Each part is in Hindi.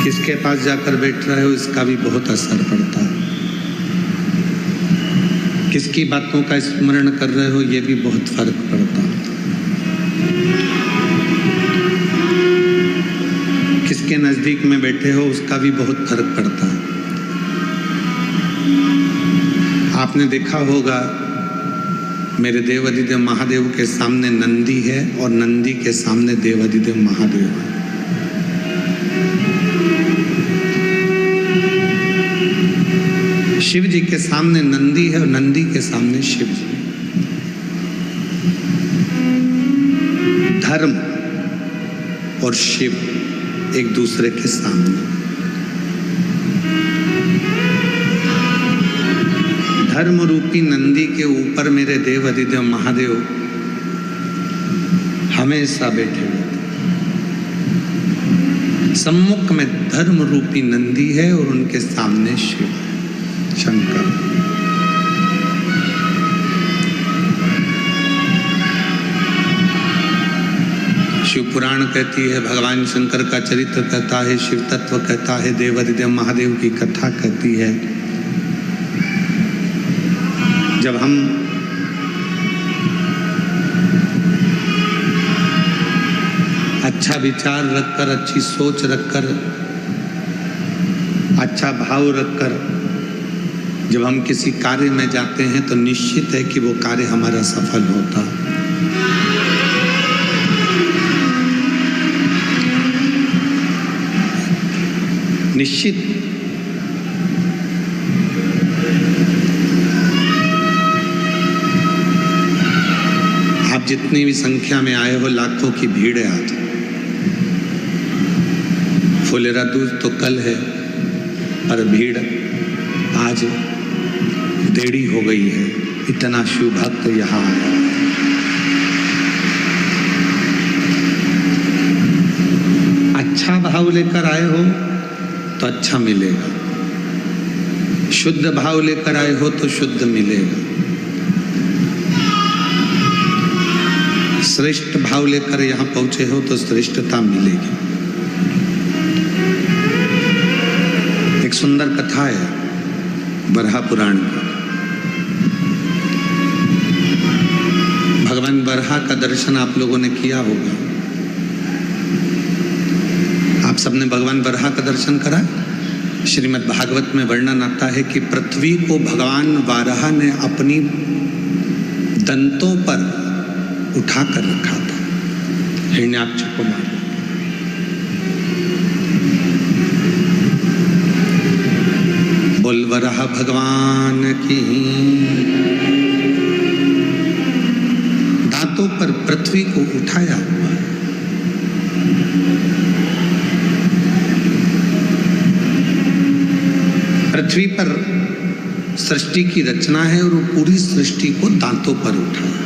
किसके पास जाकर बैठ रहे हो इसका भी बहुत असर पड़ता है। किसकी बातों का स्मरण कर रहे हो ये भी बहुत फर्क पड़ता है। किसके नजदीक में बैठे हो उसका भी बहुत फर्क पड़ता है। आपने देखा होगा मेरे देवाधिदेव महादेव के सामने नंदी है और नंदी के सामने देवाधिदेव महादेव है। शिव जी के सामने नंदी है और नंदी के सामने शिव जी। धर्म और शिव एक दूसरे के सामने। धर्म रूपी नंदी के ऊपर मेरे देव अधिदेव महादेव हमेशा बैठे हुए थे। सम्मुख में धर्म रूपी नंदी है और उनके सामने शिव शंकर। शिव पुराण कहती है, भगवान शंकर का चरित्र कहता है, शिव तत्व कहता है, देव अधिदेव महादेव की कथा कहती है। जब हम अच्छा विचार रखकर, अच्छी सोच रखकर, अच्छा भाव रखकर जब हम किसी कार्य में जाते हैं तो निश्चित है कि वो कार्य हमारा सफल होता है। निश्चित। आप जितनी भी संख्या में आए हो, लाखों की भीड़ है आज। फुलेरा दूज तो कल है पर भीड़ आज देरी हो गई है। इतना शिव भक्त यहाँ आया। अच्छा भाव लेकर आए हो तो अच्छा मिलेगा, शुद्ध भाव लेकर आए हो तो शुद्ध मिलेगा, श्रेष्ठ भाव लेकर यहाँ पहुंचे हो तो श्रेष्ठता मिलेगी। एक सुंदर कथा है बरहा पुराण की। भगवान बरहा का दर्शन आप लोगों ने किया होगा। आप सबने भगवान बरहा का दर्शन करा। श्रीमद् भागवत में वर्णन आता है कि पृथ्वी को भगवान वाराह ने अपनी दंतों पर उठा कर रखा था, हिरण्याक्ष को मार। बोल वराह भगवान की। दांतों पर पृथ्वी को उठाया हुआ है। पृथ्वी पर सृष्टि की रचना है और वो पूरी सृष्टि को दांतों पर उठाया।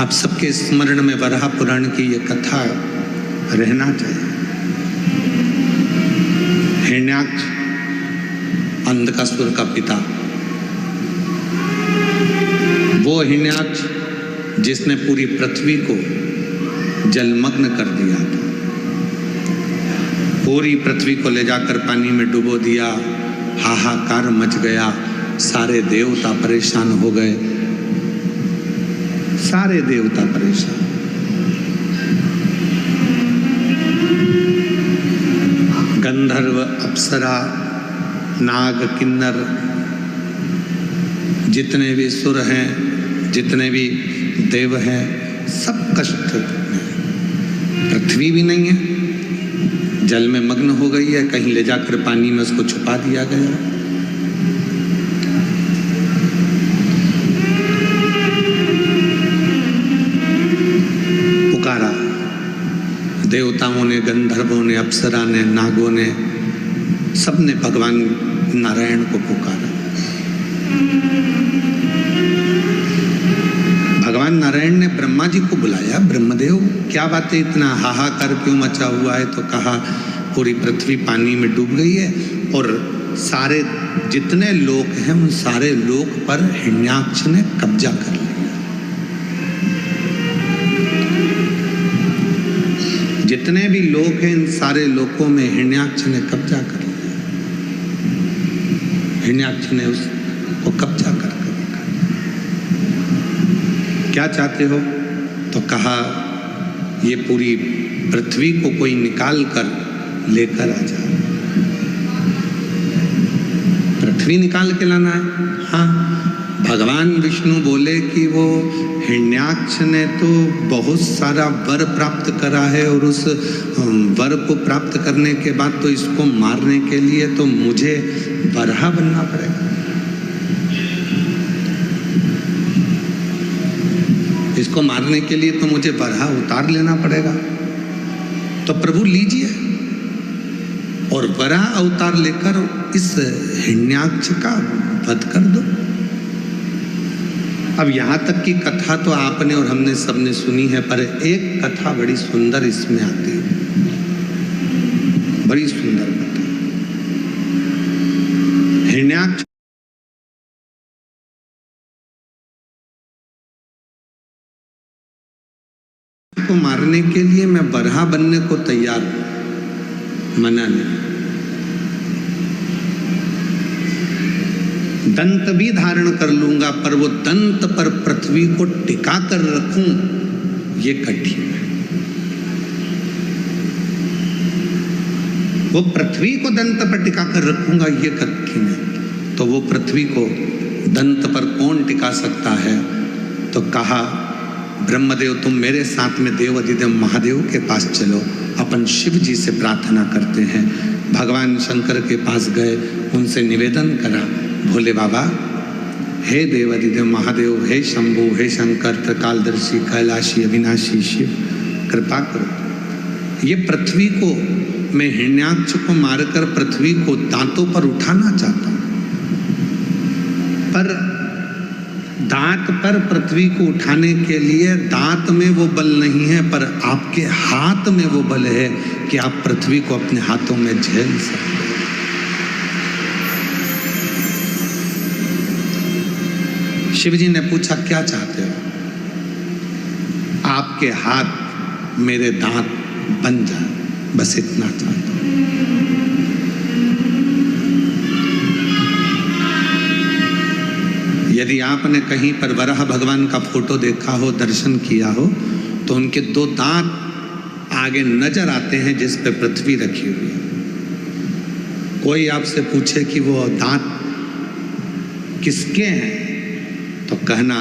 आप सबके स्मरण में वराह पुराण की ये कथा रहना चाहिए। हिरण्याक्ष अंधकासुर का पिता, वो हिरण्याक्ष जिसने पूरी पृथ्वी को जलमग्न कर दिया था। पूरी पृथ्वी को ले जाकर पानी में डुबो दिया। हाहाकार मच गया। सारे देवता परेशान हो गए। सारे देवता परेशान। गंधर्व, अप्सरा, नाग, किन्नर, जितने भी सुर हैं, जितने भी देव हैं, सब कष्ट में। पृथ्वी भी नहीं है, जल में मग्न हो गई है। कहीं ले जाकर पानी में उसको छुपा दिया गया। पुकारा देवताओं ने, गंधर्वों ने, अप्सरा ने, नागों ने, सबने भगवान नारायण को पुकारा। भगवान नारायण ने ब्रह्मा जी को बुलाया। ब्रह्मदेव, क्या बात है, इतना हाहाकार क्यों मचा हुआ है? तो कहा पूरी पृथ्वी पानी में डूब गई है और सारे जितने लोक हैं उन सारे लोक पर हिरण्याक्ष ने कब्जा कर लिया। जितने भी लोक हैं इन सारे लोकों में हिरण्याक्ष ने कब्जा कर लिया। हिरण्याक्ष ने उसको कब्जा करके रखा। क्या चाहते हो? तो कहा ये पूरी पृथ्वी को कोई निकाल कर लेकर आ जा। पृथ्वी निकाल के लाना है? हाँ। भगवान विष्णु बोले कि वो हिरण्याक्ष ने तो बहुत सारा वर प्राप्त करा है और उस वर को प्राप्त करने के बाद तो इसको मारने के लिए तो मुझे वराह बनना पड़ेगा। इसको मारने के लिए तो मुझे वराह उतार लेना पड़ेगा। तो प्रभु लीजिए और वराह अवतार लेकर इस हिरण्याक्ष का वध कर दो। अब यहाँ तक की कथा तो आपने और हमने सबने सुनी है, पर एक कथा बड़ी सुंदर इसमें आती है, बड़ी सुंदर कथा। हिरण्याक्ष को मारने के लिए मैं वराह बनने को तैयार हूं, मना नहीं। दंत भी धारण कर लूंगा, पर वो दंत पर पृथ्वी को टिका कर रखूं ये कठिन है। वो पृथ्वी को दंत पर टिका कर रखूंगा ये कठिन है। तो वो पृथ्वी को दंत पर कौन टिका सकता है? तो कहा ब्रह्मदेव तुम मेरे साथ में देव अधिदेव महादेव के पास चलो, अपन शिव जी से प्रार्थना करते हैं। भगवान शंकर के पास गए, उनसे निवेदन करा, भोले बाबा, हे देव अधिदेव महादेव, हे शंभु, हे शंकर, त्रिकालदर्शी, कैलाशी, अविनाशी शिव, कृपा करो। ये पृथ्वी को मैं हिरण्याक्ष को मारकर पृथ्वी को दांतों पर उठाना चाहता हूं, पर दांत पर पृथ्वी को उठाने के लिए दांत में वो बल नहीं है, पर आपके हाथ में वो बल है कि आप पृथ्वी को अपने हाथों में झेल सकते हैं। शिवजी ने पूछा क्या चाहते हो? आपके हाथ मेरे दांत बन जाए, बस इतना चाहता हूं। यदि आपने कहीं पर वराह भगवान का फोटो देखा हो, दर्शन किया हो, तो उनके दो दांत आगे नजर आते हैं जिस पे पृथ्वी रखी हुई है। कोई आपसे पूछे कि वो दांत किसके हैं, तो कहना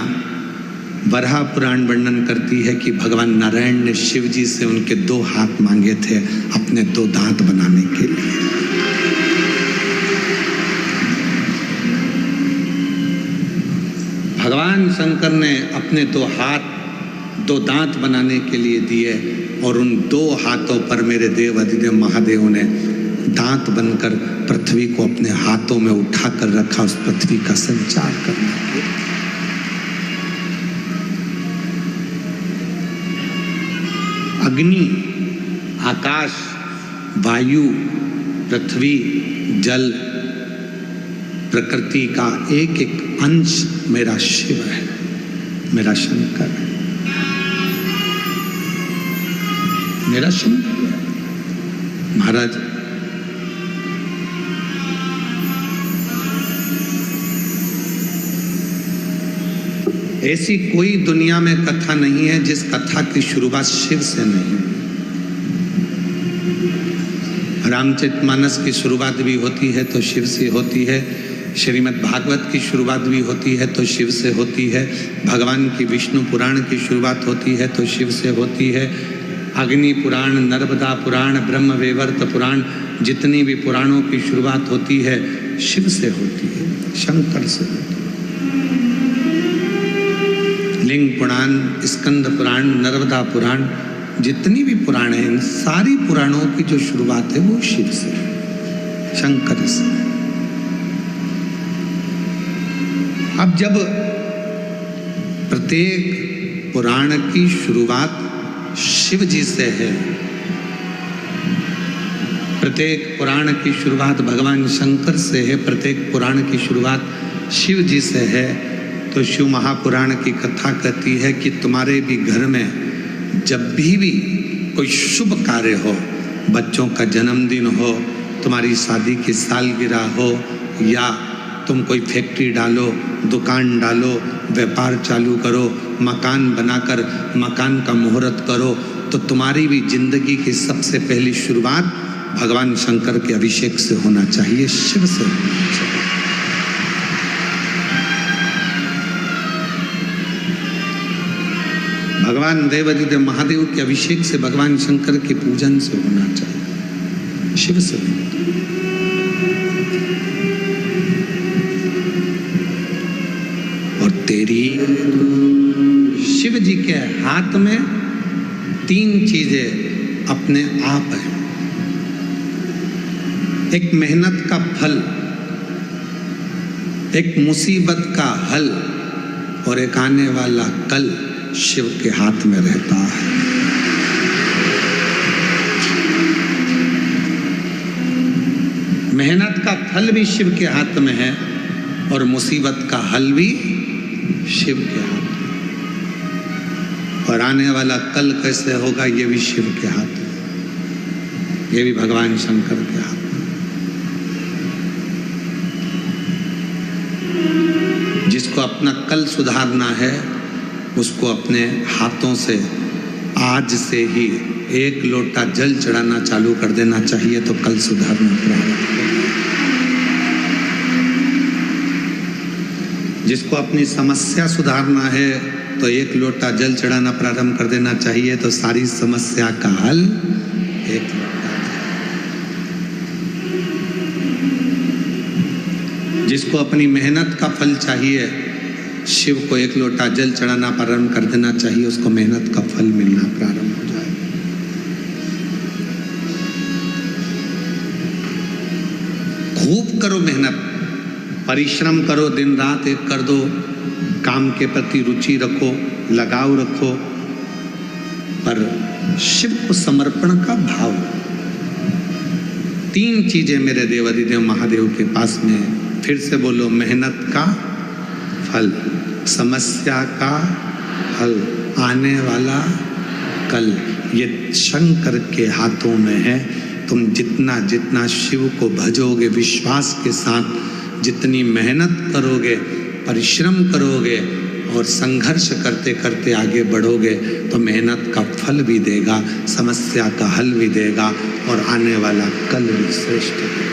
वराह पुराण वर्णन करती है कि भगवान नारायण ने शिव जी से उनके दो हाथ मांगे थे अपने दो दांत बनाने के लिए। भगवान शंकर ने अपने दो हाथ दो दांत बनाने के लिए दिए और उन दो हाथों पर मेरे देव अधिदेव महादेव ने दांत बनकर पृथ्वी को अपने हाथों में उठाकर रखा, उस पृथ्वी का संचार करने के लिए। अग्नि, आकाश, वायु, पृथ्वी, जल, प्रकृति का एक एक अंश मेरा शिव है, मेरा शंकर है, मेरा शंकर है। महाराज ऐसी कोई दुनिया में कथा नहीं है जिस कथा की शुरुआत शिव से नहीं। रामचरितमानस की शुरुआत भी होती है तो शिव से होती है, श्रीमद् भागवत की शुरुआत भी होती है तो शिव से होती है, भगवान की विष्णु पुराण की शुरुआत होती है तो शिव से होती है, अग्नि पुराण, नर्मदा पुराण, ब्रह्म वैवर्त पुराण, जितनी भी पुराणों की शुरुआत होती है शिव से होती है, शंकर से होती है। लिंग पुराण, स्कंद पुराण, नर्मदा पुराण, जितनी भी पुराण हैं, इन सारी पुराणों की जो शुरुआत है वो शिव से, शंकर से। अब जब प्रत्येक पुराण की शुरुआत शिव जी से है, प्रत्येक पुराण की शुरुआत भगवान शंकर से है, प्रत्येक पुराण की शुरुआत शिव जी से है, तो शिव महापुराण की कथा कहती है कि तुम्हारे भी घर में जब भी कोई शुभ कार्य हो, बच्चों का जन्मदिन हो, तुम्हारी शादी की सालगिरह हो, या तुम कोई फैक्ट्री डालो, दुकान डालो, व्यापार चालू करो, मकान बनाकर मकान का मुहूर्त करो, तो तुम्हारी भी जिंदगी की सबसे पहली शुरुआत भगवान शंकर के अभिषेक से होना चाहिए, शिव से होना चाहिए। भगवान देवाधिदेव महादेव के अभिषेक से, भगवान शंकर के पूजन से होना चाहिए, शिव से। और तेरी शिव जी के हाथ में 3 चीजें अपने आप है। एक मेहनत का फल, एक मुसीबत का हल, और एक आने वाला कल शिव के हाथ में रहता है। मेहनत का फल भी शिव के हाथ में है और मुसीबत का हल भी शिव के हाथ में, और आने वाला कल कैसे होगा ये भी शिव के हाथ में, ये भी भगवान शंकर के हाथ में। जिसको अपना कल सुधारना है उसको अपने हाथों से आज से ही 1 लोटा जल चढ़ाना चालू कर देना चाहिए, तो कल सुधारना प्रारंभ होगा। जिसको अपनी समस्या सुधारना है तो 1 लोटा जल चढ़ाना प्रारंभ कर देना चाहिए, तो सारी समस्या का हल 1 लोटा। जिसको अपनी मेहनत का फल चाहिए, शिव को 1 लोटा जल चढ़ाना प्रारंभ कर देना चाहिए, उसको मेहनत का फल मिलना प्रारंभ हो जाए। खूब करो मेहनत, परिश्रम करो, दिन रात एक कर दो, काम के प्रति रुचि रखो, लगाव रखो, पर शिव को समर्पण का भाव। 3 चीजें मेरे देवाधिदेव महादेव के पास में, फिर से बोलो, मेहनत का फल, समस्या का हल, आने वाला कल, ये शंकर के हाथों में है। तुम जितना जितना शिव को भजोगे, विश्वास के साथ जितनी मेहनत करोगे, परिश्रम करोगे और संघर्ष करते करते आगे बढ़ोगे, तो मेहनत का फल भी देगा, समस्या का हल भी देगा, और आने वाला कल भी श्रेष्ठ होगा।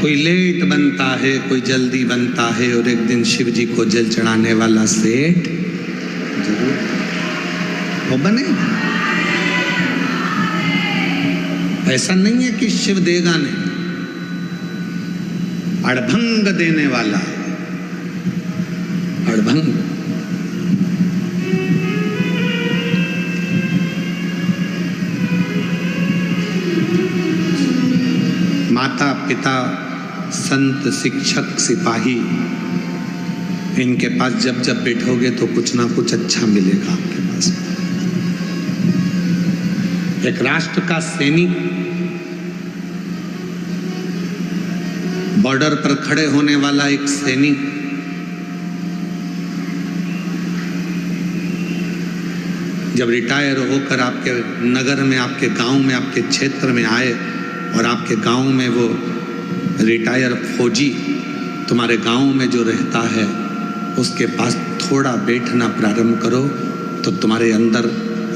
कोई लेट बनता है, कोई जल्दी बनता है, और एक दिन शिव जी को जल चढ़ाने वाला सेठ जरूर वो बने। ऐसा नहीं है कि शिव देगा नहीं, अड़भंग देने वाला, अड़भंग। माता पिता संत शिक्षक सिपाही, इनके पास जब जब बैठोगे तो कुछ ना कुछ अच्छा मिलेगा आपके पास। एक राष्ट्र का सैनिक बॉर्डर पर खड़े होने वाला एक सैनिक जब रिटायर होकर आपके नगर में, आपके गांव में, आपके क्षेत्र में आए, और आपके गांव में वो रिटायर फौजी तुम्हारे गांव में जो रहता है, उसके पास थोड़ा बैठना प्रारंभ करो, तो तुम्हारे अंदर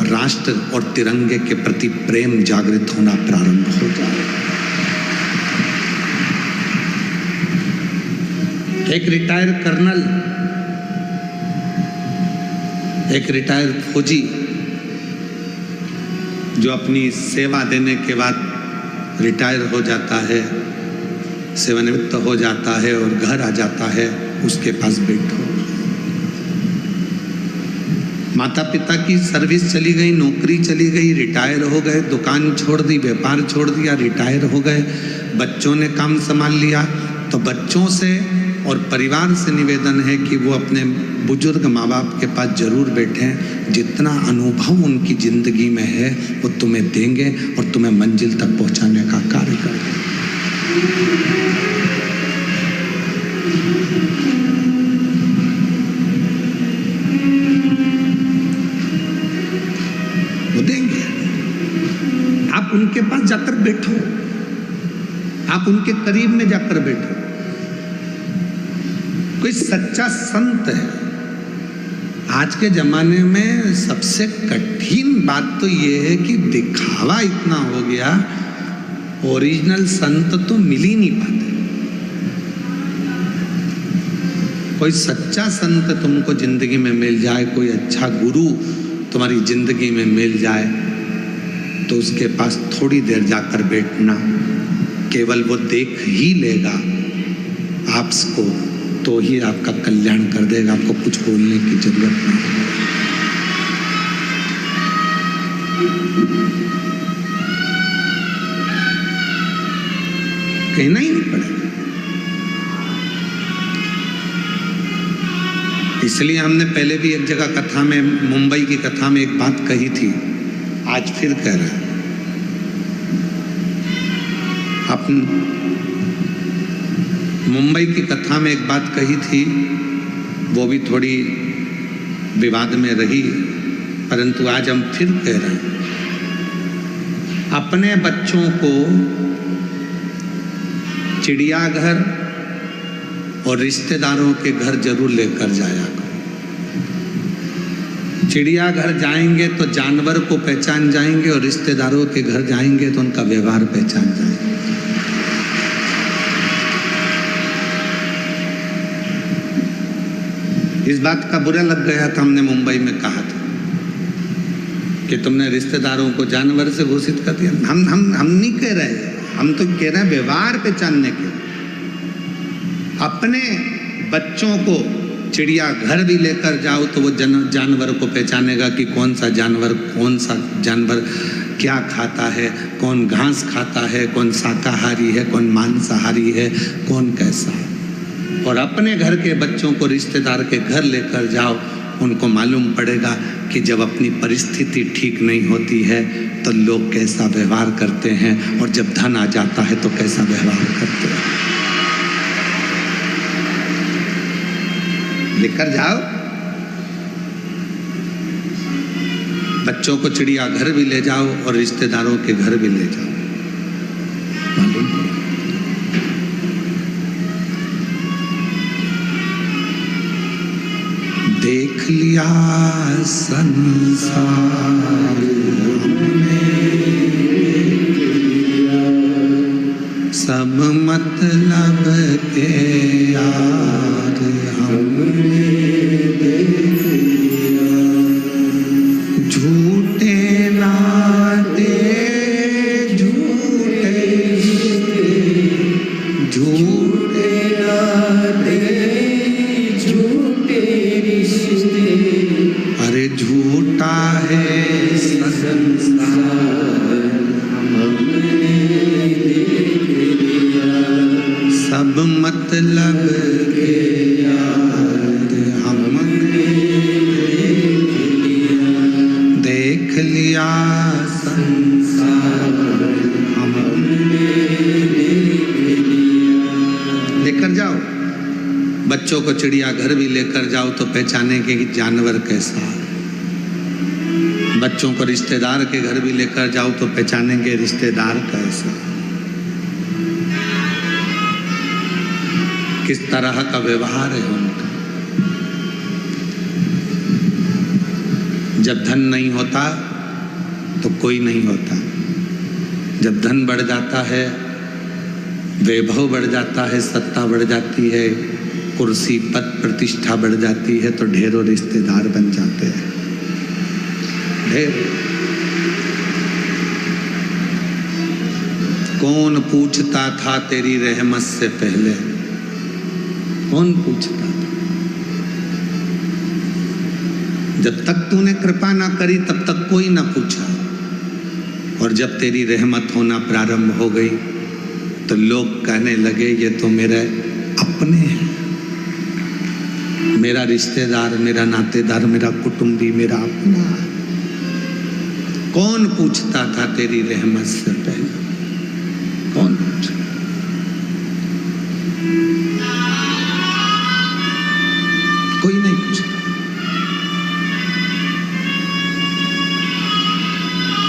राष्ट्र और तिरंगे के प्रति प्रेम जागृत होना प्रारंभ हो जाए। एक रिटायर कर्नल, एक रिटायर फौजी जो अपनी सेवा देने के बाद रिटायर हो जाता है, सेवानिवृत्त हो जाता है और घर आ जाता है, उसके पास बैठो। माता पिता की सर्विस चली गई, नौकरी चली गई, रिटायर हो गए, दुकान छोड़ दी, व्यापार छोड़ दिया, रिटायर हो गए, बच्चों ने काम संभाल लिया, तो बच्चों से और परिवार से निवेदन है कि वो अपने बुजुर्ग माँ बाप के पास जरूर बैठें। जितना अनुभव उनकी जिंदगी में है वो तुम्हें देंगे और तुम्हें मंजिल तक पहुंचाने का कार्य करेंगे। बैठो, आप उनके करीब में जाकर बैठो। कोई सच्चा संत है। आज के जमाने में सबसे कठिन बात तो ये है कि दिखावा इतना हो गया, ओरिजिनल संत तो मिल ही नहीं पाते। कोई सच्चा संत तुमको जिंदगी में मिल जाए, कोई अच्छा गुरु तुम्हारी जिंदगी में मिल जाए, तो उसके पास थोड़ी देर जाकर बैठना, केवल वो देख ही लेगा आपको, तो ही आपका कल्याण कर देगा। आपको कुछ बोलने की जरूरत नहीं। कहना ही नहीं पड़ेगा। इसलिए हमने पहले भी एक जगह कथा में, मुंबई की कथा में एक बात कही थी, आज फिर कह रहा है। मुंबई की कथा में एक बात कही थी, वो भी थोड़ी विवाद में रही, परंतु आज हम फिर कह रहे हैं। अपने बच्चों को चिड़ियाघर और रिश्तेदारों के घर जरूर लेकर जाया करो। चिड़ियाघर जाएंगे तो जानवर को पहचान जाएंगे, और रिश्तेदारों के घर जाएंगे तो उनका व्यवहार पहचान जाएंगे। इस बात का बुरा लग गया था, हमने मुंबई में कहा था कि तुमने रिश्तेदारों को जानवर से घोषित कर दिया। हम नहीं कह रहे, हम तो कह रहे हैं व्यवहार पहचानने के। अपने बच्चों को चिड़ियाघर भी लेकर जाओ तो वो जानवर को पहचानेगा कि कौन सा जानवर क्या खाता है, कौन घास खाता है, कौन शाकाहारी है, कौन मांसाहारी है, कौन कैसा है। और अपने घर के बच्चों को रिश्तेदार के घर लेकर जाओ, उनको मालूम पड़ेगा कि जब अपनी परिस्थिति ठीक नहीं होती है तो लोग कैसा व्यवहार करते हैं, और जब धन आ जाता है तो कैसा व्यवहार करते हैं। लेकर जाओ बच्चों को, चिड़ियाघर भी ले जाओ और रिश्तेदारों के घर भी ले जाओ। मालूम देख लिया संसार सब मतलब के यार हमने देख लिया। झूठे नाते झूठे झूठे नाते झूठे रिश्ते, अरे झूठा है संसार हमने देख लिया। सब मतलब के यार हमने देख लिया संसार हमने देख लिया। लेकर जाओ बच्चों को, चिड़ियाघर भी लेकर जाओ तो पहचानेंगे कि जानवर कैसा है। बच्चों को रिश्तेदार के घर भी लेकर जाओ तो पहचानेंगे रिश्तेदार कैसा, किस तरह का व्यवहार है उनका। जब धन नहीं होता तो कोई नहीं होता, जब धन बढ़ जाता है, वैभव बढ़ जाता है, सत्ता बढ़ जाती है, कुर्सी पद प्रतिष्ठा बढ़ जाती है, तो ढेरों रिश्तेदार बन जाते हैं। ढेर कौन पूछता था तेरी रहमत से पहले, कौन पूछता था? जब तक तूने कृपा ना करी तब तक कोई ना पूछा, और जब तेरी रहमत होना प्रारंभ हो गई तो लोग कहने लगे ये तो मेरे अपने हैं, मेरा रिश्तेदार, मेरा नातेदार, मेरा कुटुंबी, मेरा अपना। कौन पूछता था तेरी रहमत से पहले? कौन पूछा? कोई नहीं पूछता।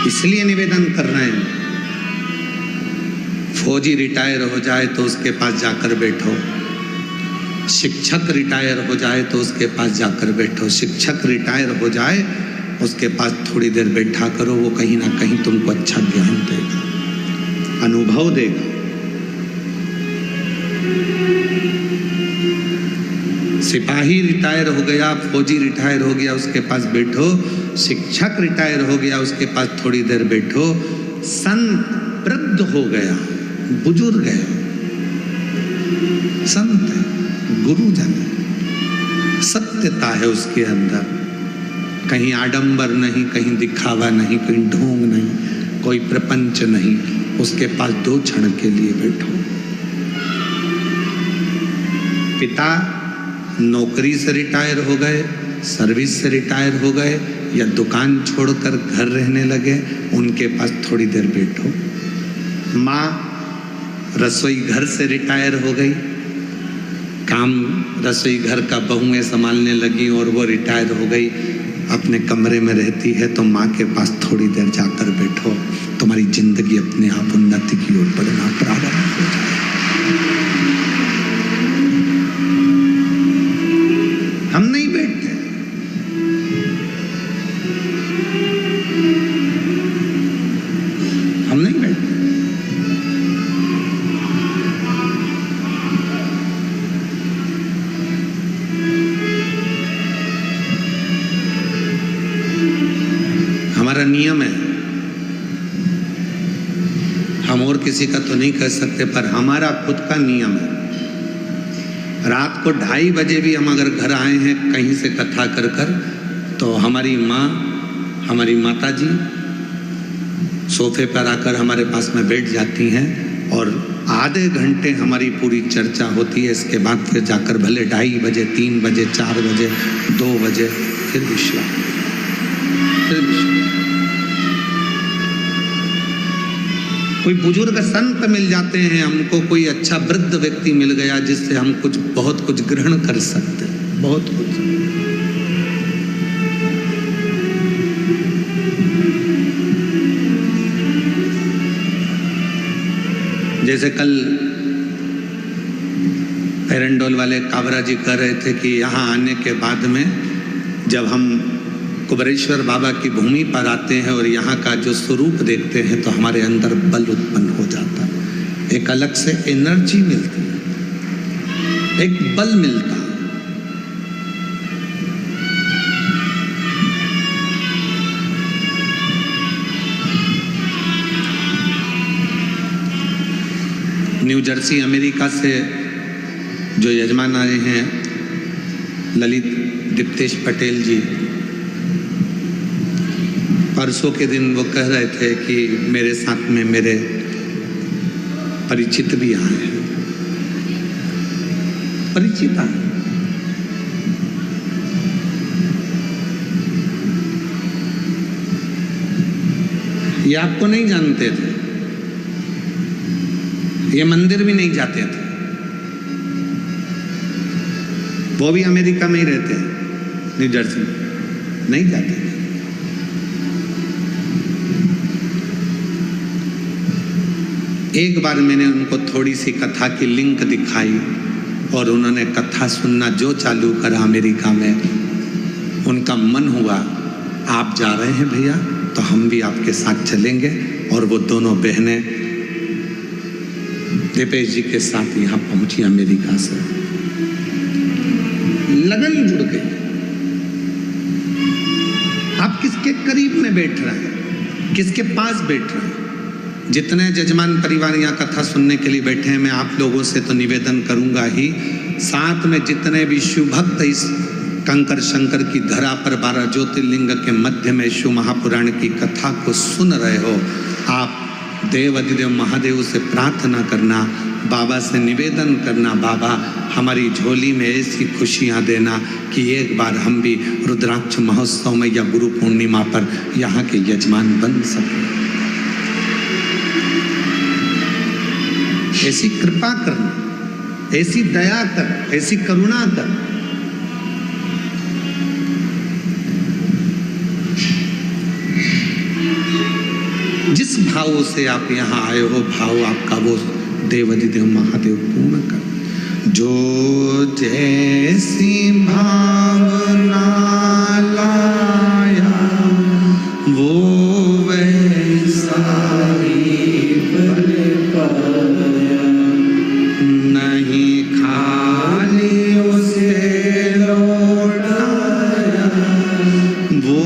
इसलिए निवेदन कर रहे हैं फौजी रिटायर हो जाए तो उसके पास जाकर बैठो, शिक्षक रिटायर हो जाए तो उसके पास जाकर बैठो। शिक्षक रिटायर हो जाए उसके पास थोड़ी देर बैठा करो, वो कहीं ना कहीं तुमको अच्छा ज्ञान देगा, अनुभव देगा। सिपाही रिटायर हो गया, फौजी रिटायर हो गया, उसके पास बैठो। शिक्षक रिटायर हो गया, उसके पास थोड़ी देर बैठो। संत वृद्ध हो गया, बुजुर्ग है, संत है, गुरुजन है, सत्यता है उसके अंदर, कहीं आडंबर नहीं, कहीं दिखावा नहीं, कहीं ढोंग नहीं, कोई प्रपंच नहीं। उसके पास 2 क्षण के लिए बैठो। पिता नौकरी से रिटायर हो गए, सर्विस से रिटायर हो गए, या दुकान छोड़कर घर रहने लगे, उनके पास थोड़ी देर बैठो। माँ रसोई घर से रिटायर हो गई, काम रसोई घर का बहुएं संभालने लगी और वो रिटायर हो गई, अपने कमरे में रहती है, तो माँ के पास थोड़ी देर जाकर बैठो। तुम्हारी जिंदगी अपने आप उन्नति की ओर बढ़ना प्रारंभ हो जाए। हम नहीं बैठते, हम नहीं बैठते। हमारा नियम है, हम और किसी का तो नहीं कह सकते, पर हमारा खुद का नियम है। रात को 2:30 बजे भी हम अगर घर आए हैं कहीं से कथा कर कर, तो हमारी माँ, हमारी माता जी सोफे पर आकर हमारे पास में बैठ जाती हैं और आधे घंटे हमारी पूरी चर्चा होती है। इसके बाद फिर जाकर भले 2:30 बजे, 3 बजे, 4 बजे, 2 बजे फिर विश्राम, फिर विश्राम। कोई बुजुर्ग संत मिल जाते हैं हमको, कोई अच्छा वृद्ध व्यक्ति मिल गया जिससे हम कुछ बहुत कुछ ग्रहण कर सकते हैं, बहुत कुछ। जैसे कल एरंडोल वाले काबरा जी कह रहे थे कि यहाँ आने के बाद में जब हम कुबरेश्वर बाबा की भूमि पर आते हैं और यहाँ का जो स्वरूप देखते हैं तो हमारे अंदर बल उत्पन्न हो जाता है, एक अलग से एनर्जी मिलती है, एक बल मिलता है। न्यू जर्सी अमेरिका से जो यजमान आए हैं ललित दीप्तेश पटेल जी, परसों के दिन वो कह रहे थे कि मेरे साथ में मेरे परिचित भी आए हैं, परिचित आए। ये आपको नहीं जानते थे, ये मंदिर भी नहीं जाते थे, वो भी अमेरिका में ही रहते हैं, न्यू जर्सी नहीं जाते थे। एक बार मैंने उनको थोड़ी सी कथा की लिंक दिखाई और उन्होंने कथा सुनना जो चालू करा अमेरिका में। उनका मन हुआ आप जा रहे हैं भैया तो हम भी आपके साथ चलेंगे, और वो दोनों बहनें दीपेश जी के साथ यहाँ पहुंची अमेरिका से। लगन जुड़ गई। आप किसके करीब में बैठ रहे हैं, किसके पास बैठ रहे हैं? जितने जजमान परिवार यहाँ कथा सुनने के लिए बैठे हैं, मैं आप लोगों से तो निवेदन करूंगा ही, साथ में जितने भी शिव भक्त इस कंकर शंकर की धरा पर 12 ज्योतिर्लिंग के मध्य में शिव महापुराण की कथा को सुन रहे हो, आप देव अधिदेव महादेव से प्रार्थना करना, बाबा से निवेदन करना, बाबा हमारी झोली में ऐसी खुशियाँ देना कि एक बार हम भी रुद्राक्ष महोत्सव में या गुरु पूर्णिमा पर यहाँ के यजमान बन सकें। ऐसी कृपा करना, ऐसी दया कर, ऐसी करुणा कर। जिस भाव से आप यहाँ आए हो, भाव आपका वो देवाधिदेव महादेव पूर्ण कर। जो जैसी भावना लाया वो वैसा ही फल पाया, नहीं खाली उसे लौटाया वो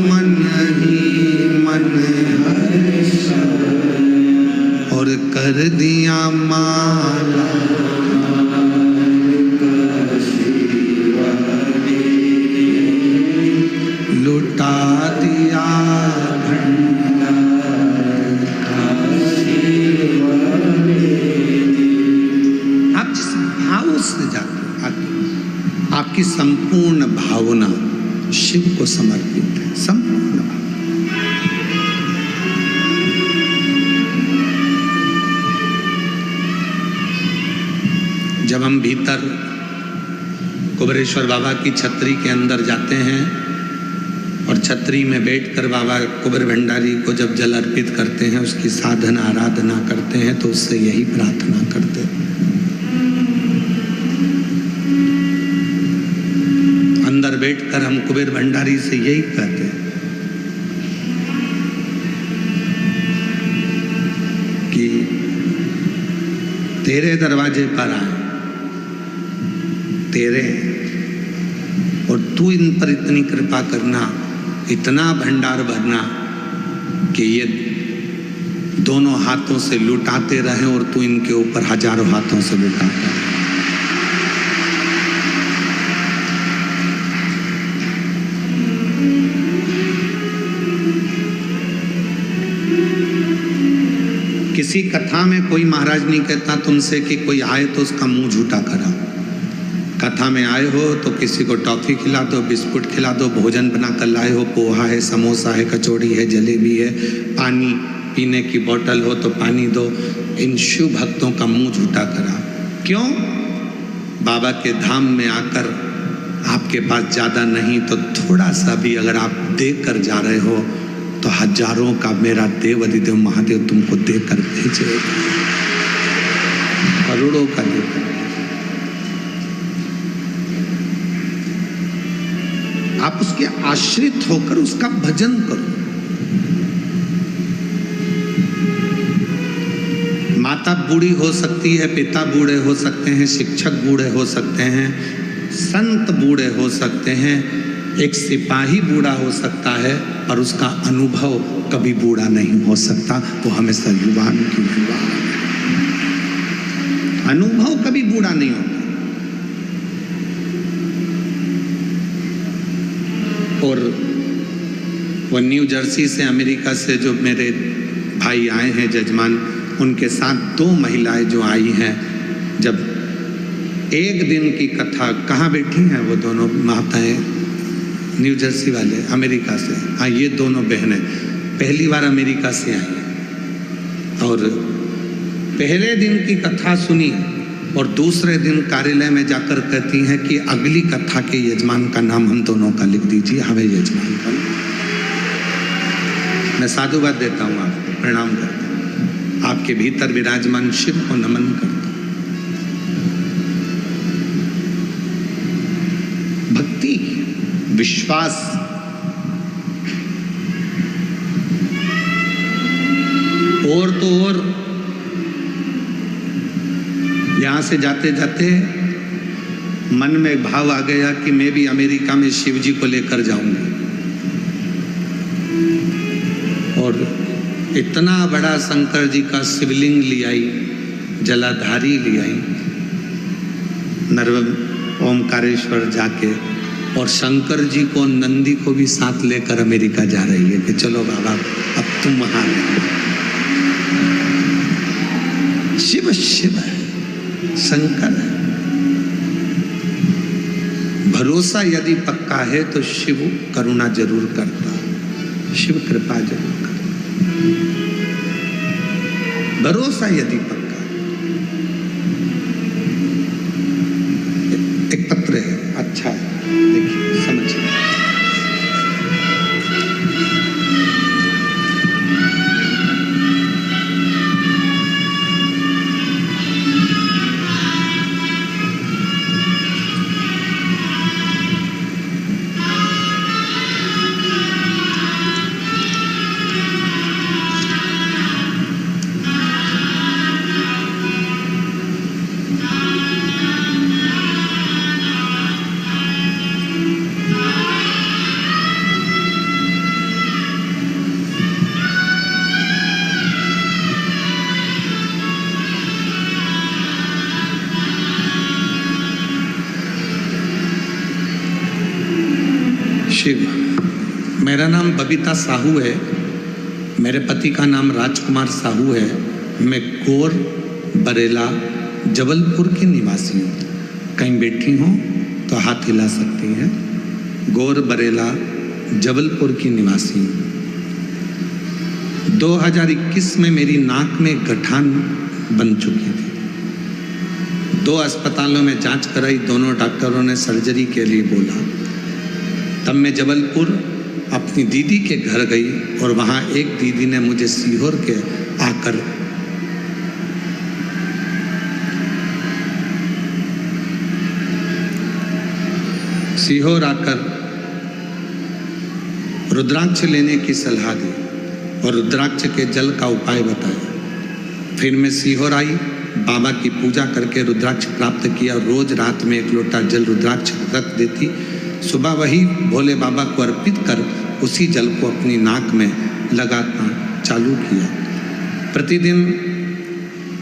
मन ही मन हर्षा, और कर दिया माला लुटा दिया आप जिस भाव से जाते आपकी संपूर्ण भावना शिव को समर्पित है, संपूर्ण भाव। जब हम भीतर कुबेरेश्वर बाबा की छतरी के अंदर जाते हैं और छतरी में बैठकर बाबा कुबेर भंडारी को जब जल अर्पित करते हैं, उसकी साधना आराधना करते हैं, तो उससे यही प्रार्थना करते हैं। अंदर बैठकर हम कुबेर भंडारी से यही कहते हैं कि तेरे दरवाजे पर आए, तेरे, और तू इन पर इतनी कृपा करना, इतना भंडार भरना कि ये दोनों हाथों से लुटाते रहें और तू इनके ऊपर हजारों हाथों से लुटाता है। किसी कथा में कोई महाराज नहीं कहता तुमसे कि कोई आए तो उसका मुंह झूठा करा। कथा में आए हो तो किसी को टॉफी खिला दो, बिस्कुट खिला दो, भोजन बना कर लाए हो, पोहा है, समोसा है, कचौड़ी है, जलेबी है, पानी पीने की बोतल हो तो पानी दो। इन शिव भक्तों का मुंह झूठा करा। क्यों? बाबा के धाम में आकर आपके पास ज़्यादा नहीं तो थोड़ा सा भी अगर आप दे कर जा रहे हो तो हजारों का मेरा देव अधिदेव महादेव तुमको देकर भेजेगा, करोड़ों का देकर। आप उसके आश्रित होकर उसका भजन करो। माता बूढ़ी हो सकती है, पिता बूढ़े हो सकते हैं, शिक्षक बूढ़े हो सकते हैं, संत बूढ़े हो सकते हैं, एक सिपाही बूढ़ा हो सकता है, पर उसका अनुभव कभी बूढ़ा नहीं हो सकता। वो हमेशा युवान की युवा, अनुभव कभी बूढ़ा नहीं होता। और वो न्यू जर्सी से, अमेरिका से जो मेरे भाई आए हैं जजमान, उनके साथ 2 महिलाएं जो आई हैं, जब एक दिन की कथा, कहाँ बैठी हैं वो दोनों माताएं? न्यू जर्सी वाले, अमेरिका से। हाँ, ये दोनों बहनें पहली बार अमेरिका से आई और पहले दिन की कथा सुनी और दूसरे दिन कार्यालय में जाकर कहती हैं कि अगली कथा के यजमान का नाम हम दोनों का लिख दीजिए, हमें यजमान का। मैं साधुवाद देता हूँ, आपको प्रणाम करता हूँ, आपके भीतर विराजमान शिव को नमन करता हूँ। भक्ति, विश्वास, और तो और यहाँ से जाते जाते मन में भाव आ गया कि मैं भी अमेरिका में शिव जी को लेकर जाऊंगा। और इतना बड़ा शंकर जी का शिवलिंग ले आई, जलाधारी ले आई, नर्व ओमकारेश्वर जाके, और शंकर जी को, नंदी को भी साथ लेकर अमेरिका जा रही है कि चलो बाबा अब तुम वहां। शिव शिव है, शंकर है। भरोसा यदि पक्का है तो शिव करुणा जरूर करता, शिव कृपा जरूर करता। भरोसा यदि पक्का। एक पत्र है, अच्छा है, देखिए समझिए। शिव। मेरा नाम बबीता साहू है। मेरे पति का नाम राजकुमार साहू है। मैं गोर बरेला जबलपुर की निवासी हूँ। कहीं बैठी हूँ तो हाथ हिला सकती हैं। गोर बरेला जबलपुर की निवासी हूँ। 2021 में मेरी नाक में गठान बन चुकी थी। 2 अस्पतालों में जांच कराई, दोनों डॉक्टरों ने सर्जरी के लिए बोला। तब मैं जबलपुर अपनी दीदी के घर गई और वहाँ एक दीदी ने मुझे सीहोर के आकर रुद्राक्ष लेने की सलाह दी और रुद्राक्ष के जल का उपाय बताया। फिर मैं सीहोर आई, बाबा की पूजा करके रुद्राक्ष प्राप्त किया। रोज रात में 1 लोटा जल रुद्राक्ष रख देती। सुबह वही भोले बाबा को अर्पित कर उसी जल को अपनी नाक में लगाना चालू किया। प्रतिदिन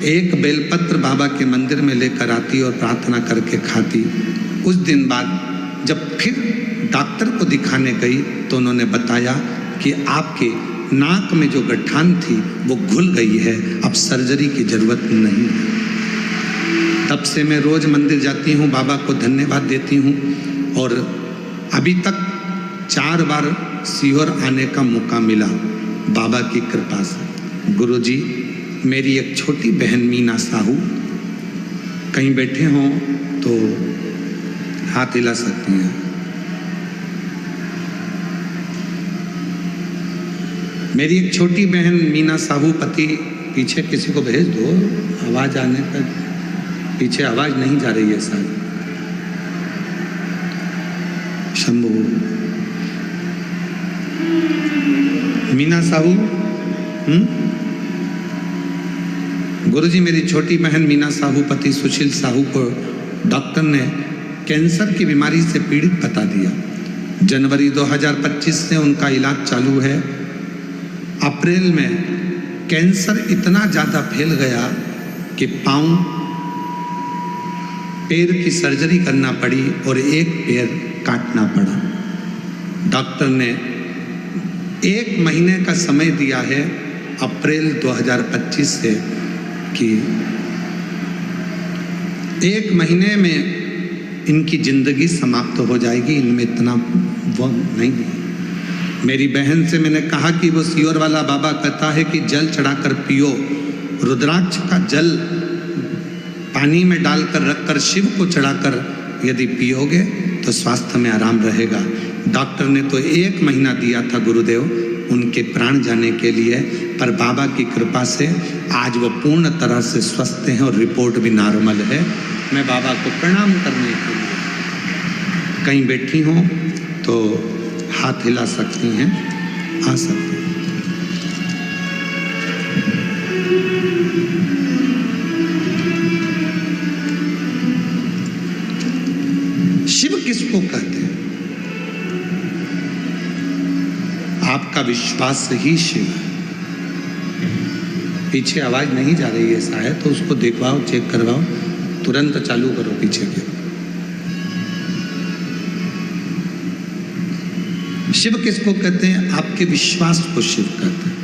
1 बेलपत्र बाबा के मंदिर में लेकर आती और प्रार्थना करके खाती। कुछ दिन बाद जब फिर डॉक्टर को दिखाने गई तो उन्होंने बताया कि आपके नाक में जो गठान थी वो घुल गई है, अब सर्जरी की जरूरत नहीं है। तब से मैं रोज मंदिर जाती हूँ, बाबा को धन्यवाद देती हूँ और अभी तक 4 बार सीहोर आने का मौका मिला बाबा की कृपा से। गुरुजी, मेरी एक छोटी बहन मीना साहू कहीं बैठे हों तो हाथ हिला सकती हैं। मेरी एक छोटी बहन मीना साहू, पति पीछे किसी को भेज दो, आवाज आने तक। पीछे आवाज नहीं जा रही है शायद। शंभू, मीना साहू। गुरुजी, मेरी छोटी बहन मीना साहू, पति सुशील साहू को डॉक्टर ने कैंसर की बीमारी से पीड़ित बता दिया। जनवरी 2025 से उनका इलाज चालू है। अप्रैल में कैंसर इतना ज़्यादा फैल गया कि पैर की सर्जरी करना पड़ी और एक पैर काटना पड़ा। डॉक्टर ने 1 महीने का समय दिया है, अप्रैल 2025 से, कि 1 महीने में इनकी जिंदगी समाप्त हो जाएगी। इनमें इतना वो नहीं है। मेरी बहन से मैंने कहा कि वो सीहोर वाला बाबा कहता है कि जल चढ़ाकर पियो। रुद्राक्ष का जल पानी में डालकर रखकर शिव को चढ़ाकर यदि पियोगे तो स्वास्थ्य में आराम रहेगा। डॉक्टर ने तो 1 महीना दिया था गुरुदेव उनके प्राण जाने के लिए, पर बाबा की कृपा से आज वो पूर्ण तरह से स्वस्थ हैं और रिपोर्ट भी नॉर्मल है। मैं बाबा को प्रणाम करने के लिए कहीं बैठी हूँ तो हाथ हिला सकती हैं, आ सकती हैं। शिव किसको कहते हैं? आपका विश्वास ही शिव है। पीछे आवाज नहीं जा रही है शायद, तो उसको देखवाओ, चेक करवाओ, तुरंत चालू करो पीछे के। शिव किसको कहते हैं? आपके विश्वास को शिव कहते हैं।